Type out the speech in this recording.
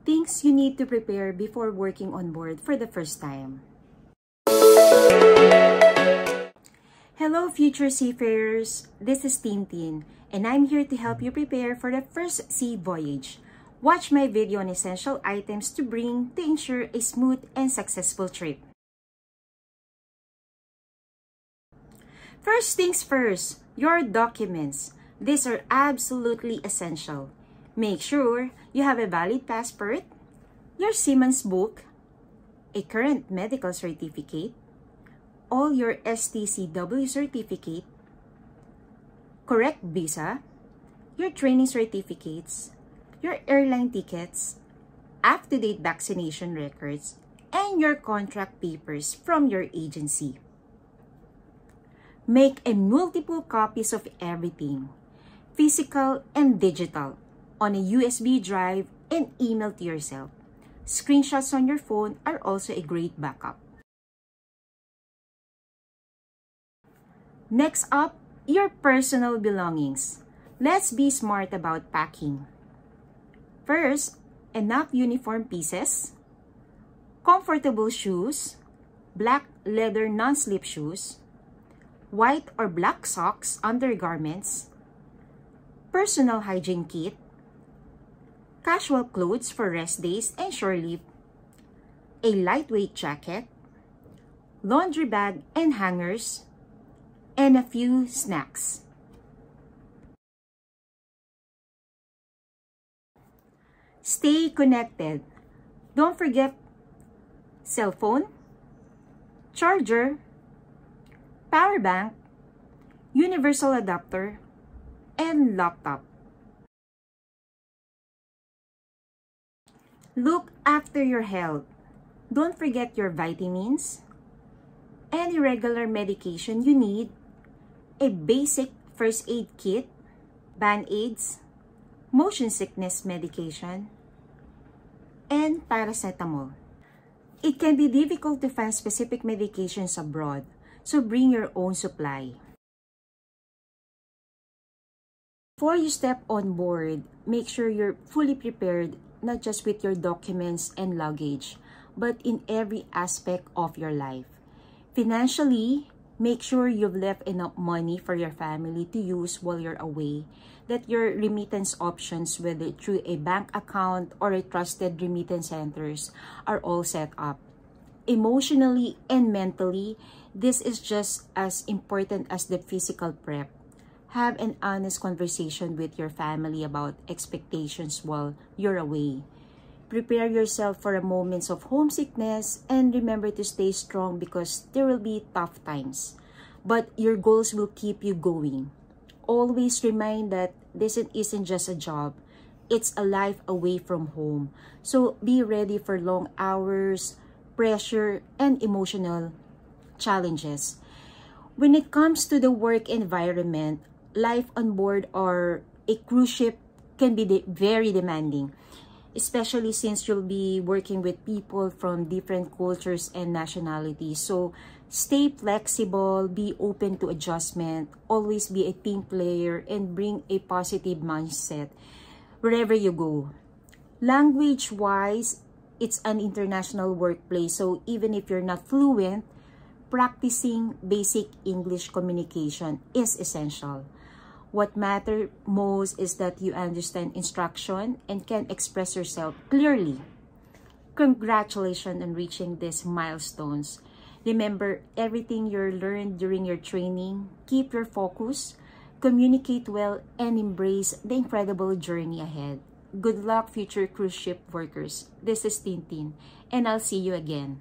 things you need to prepare before working on board for the first time. Hello future seafarers, this is Tintin, and I'm here to help you prepare for the first sea voyage. Watch my video on essential items to bring to ensure a smooth and successful trip. First things first, your documents. These are absolutely essential. Make sure you have a valid passport, your seaman's book, a current medical certificate, all your STCW certificate, correct visa, your training certificates, your airline tickets, up-to-date vaccination records, and your contract papers from your agency. Make a multiple copies of everything, physical and digital, on a USB drive and email to yourself. Screenshots on your phone are also a great backup. Next up, your personal belongings. Let's be smart about packing. First, enough uniform pieces, comfortable shoes, black leather non-slip shoes, white or black socks, undergarments, personal hygiene kit, casual clothes for rest days and shore leave, a lightweight jacket, laundry bag and hangers, and a few snacks. Stay connected. Don't forget cell phone, charger, power bank, universal adapter, and laptop. Look after your health. Don't forget your vitamins, any regular medication you need, a basic first aid kit, band-aids, motion sickness medication, and paracetamol. It can be difficult to find specific medications abroad, so bring your own supply. Before you step on board, make sure you're fully prepared, not just with your documents and luggage, but in every aspect of your life. Financially, make sure you've left enough money for your family to use while you're away, that your remittance options, whether through a bank account or a trusted remittance centers, are all set up. Emotionally and mentally, this is just as important as the physical prep. Have an honest conversation with your family about expectations while you're away. Prepare yourself for moments of homesickness and remember to stay strong because there will be tough times. But your goals will keep you going. Always remind that this isn't just a job. It's a life away from home. So be ready for long hours, pressure, and emotional challenges. When it comes to the work environment, life on board or a cruise ship can be very demanding, especially since you'll be working with people from different cultures and nationalities. So stay flexible, be open to adjustment, always be a team player, and bring a positive mindset wherever you go. Language-wise, it's an international workplace, so even if you're not fluent, practicing basic English communication is essential. What matters most is that you understand instruction and can express yourself clearly. Congratulations on reaching these milestones. Remember everything you learned during your training. Keep your focus, communicate well, and embrace the incredible journey ahead. Good luck, future cruise ship workers. This is Tintin, and I'll see you again.